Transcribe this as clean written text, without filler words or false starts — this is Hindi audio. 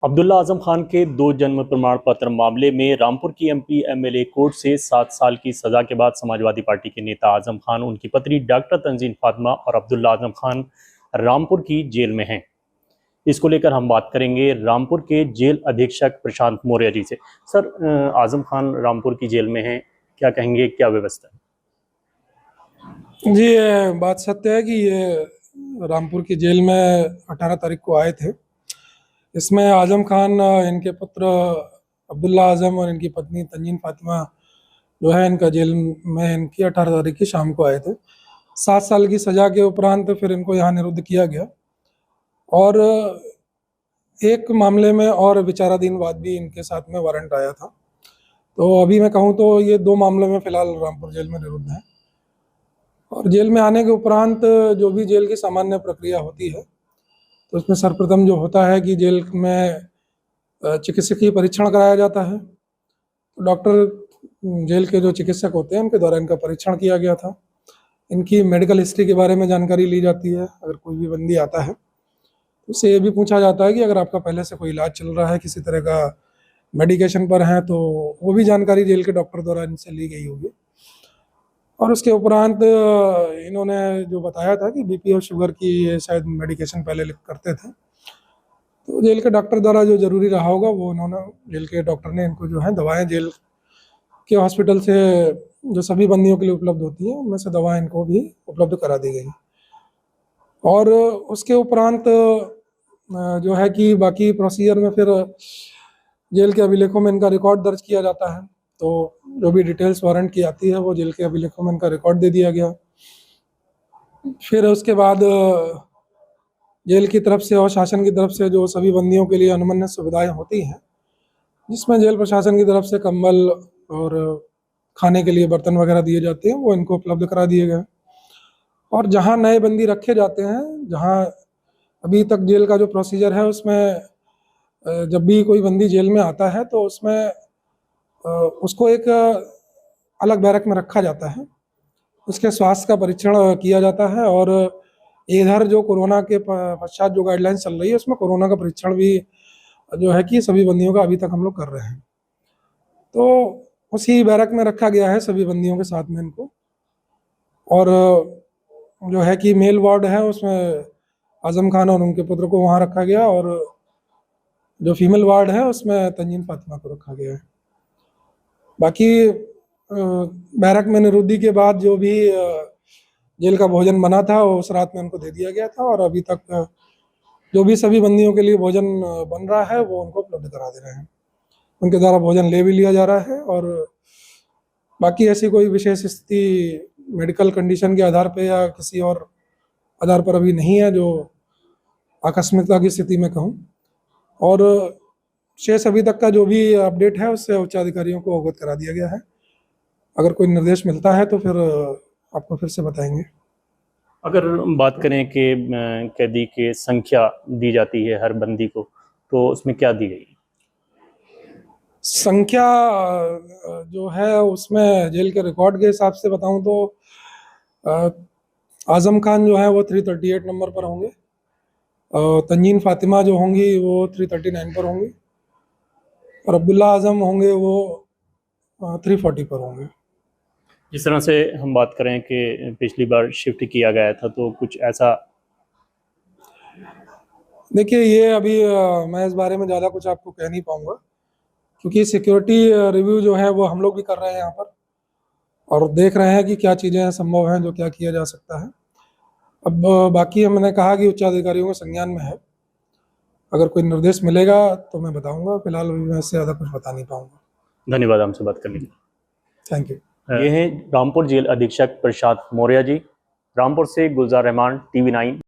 अब्दुल्ला आजम खान के 2 जन्म प्रमाण पत्र मामले में रामपुर की एमपी एमएलए कोर्ट से 7 साल की सजा के बाद समाजवादी पार्टी के नेता आजम खान, उनकी पत्नी डॉक्टर तंजीन फातिमा और अब्दुल्ला आजम खान रामपुर की जेल में हैं। इसको लेकर हम बात करेंगे रामपुर के जेल अधीक्षक प्रशांत मौर्य जी से। सर, आजम खान रामपुर की जेल में हैं, क्या कहेंगे, क्या व्यवस्था है? जी, ये बात सत्य है कि ये रामपुर की जेल में 18 तारीख को आए थे। इसमें आजम खान, इनके पुत्र अब्दुल्ला आजम और इनकी पत्नी तंजीन फातिमा जो है, इनका जेल में इनकी 18 तारीख की शाम को आए थे। 7 साल की सज़ा के उपरांत फिर इनको यहाँ निरुद्ध किया गया और एक मामले में और विचाराधीन वाद भी इनके साथ में वारंट आया था। तो अभी मैं कहूँ तो ये 2 मामलों में फ़िलहाल रामपुर जेल में निरुद्ध हैं। और जेल में आने के उपरांत जो भी जेल की सामान्य प्रक्रिया होती है, तो उसमें सर्वप्रथम जो होता है कि जेल में चिकित्सकीय परीक्षण कराया जाता है। डॉक्टर, जेल के जो चिकित्सक होते हैं, उनके द्वारा इनका परीक्षण किया गया था। इनकी मेडिकल हिस्ट्री के बारे में जानकारी ली जाती है। अगर कोई भी बंदी आता है तो उससे ये भी पूछा जाता है कि अगर आपका पहले से कोई इलाज चल रहा है, किसी तरह का मेडिकेशन पर है, तो वो भी जानकारी जेल के डॉक्टर द्वारा इनसे ली गई होगी। और उसके उपरांत इन्होंने जो बताया था कि बीपी और शुगर की शायद मेडिकेशन पहले करते थे, तो जेल के डॉक्टर द्वारा जो ज़रूरी रहा होगा वो उन्होंने, जेल के डॉक्टर ने इनको जो है दवाएं जेल के हॉस्पिटल से जो सभी बंदियों के लिए उपलब्ध होती हैं, उनमें से दवाएं इनको भी उपलब्ध करा दी गई। और उसके उपरांत जो है कि बाकी प्रोसीजर में फिर जेल के अभिलेखों में इनका रिकॉर्ड दर्ज किया जाता है। तो जो भी डिटेल्स वारंट की आती है वो जेल के अभिलेखों में इनका रिकॉर्ड दे दिया गया। फिर उसके बाद जेल की तरफ से और शासन की तरफ से जो सभी बंदियों के लिए अनुमन्य सुविधाएं होती हैं, जिसमें जेल प्रशासन की तरफ से कंबल और खाने के लिए बर्तन वगैरह दिए जाते हैं, वो इनको उपलब्ध करा दिए गए। और जहाँ नए बंदी रखे जाते हैं, जहाँ अभी तक जेल का जो प्रोसीजर है उसमें जब भी कोई बंदी जेल में आता है तो उसमें उसको एक अलग बैरक में रखा जाता है, उसके स्वास्थ्य का परीक्षण किया जाता है। और इधर जो कोरोना के पश्चात जो गाइडलाइंस चल रही है, उसमें कोरोना का परीक्षण भी जो है कि सभी बंदियों का अभी तक हम लोग कर रहे हैं। तो उसी बैरक में रखा गया है सभी बंदियों के साथ में इनको। और जो है कि मेल वार्ड है, उसमें आजम खान और उनके पुत्र को वहाँ रखा गया, और जो फीमेल वार्ड है उसमें तंजीन फातिमा को रखा गया है। बाकी बैरक में निरुद्धि के बाद जो भी जेल का भोजन बना था वो उस रात में उनको दे दिया गया था, और अभी तक जो भी सभी बंदियों के लिए भोजन बन रहा है वो उनको उपलब्ध करा दे रहे हैं। उनके द्वारा भोजन ले भी लिया जा रहा है। और बाकी ऐसी कोई विशेष स्थिति मेडिकल कंडीशन के आधार पर या किसी और आधार पर अभी नहीं है जो आकस्मिकता की स्थिति में कहूँ। और शेष अभी तक का जो भी अपडेट है उससे उच्चाधिकारियों को अवगत करा दिया गया है। अगर कोई निर्देश मिलता है तो फिर आपको फिर से बताएंगे। अगर बात करें कि कैदी की संख्या दी जाती है हर बंदी को, तो उसमें क्या दी गई? संख्या जो है उसमें जेल के रिकॉर्ड के हिसाब से बताऊं तो आजम खान जो है वो 338 नंबर पर होंगे, तंजीन फातिमा जो होंगी वो 339 पर होंगी, और अब्दुल्ला आजम होंगे वो 340 पर होंगे। जिस तरह से हम बात करें कि पिछली बार शिफ्ट किया गया था, तो कुछ ऐसा? देखिए, ये अभी मैं इस बारे में ज़्यादा कुछ आपको कह नहीं पाऊँगा, क्योंकि सिक्योरिटी रिव्यू जो है वो हम लोग भी कर रहे हैं यहाँ पर, और देख रहे हैं कि क्या चीज़ें संभव हैं, जो क्या किया जा सकता है। अब बाकी मैंने कहा कि उच्चाधिकारियों के संज्ञान में है, अगर कोई निर्देश मिलेगा तो मैं बताऊंगा। फिलहाल अभी मैं इससे ज़्यादा कुछ बता नहीं पाऊंगा। धन्यवाद हमसे बात करने के लिए। Thank you. ये हैं रामपुर जेल अधीक्षक प्रशांत मौर्य जी। रामपुर से गुलजार रहमान, TV9।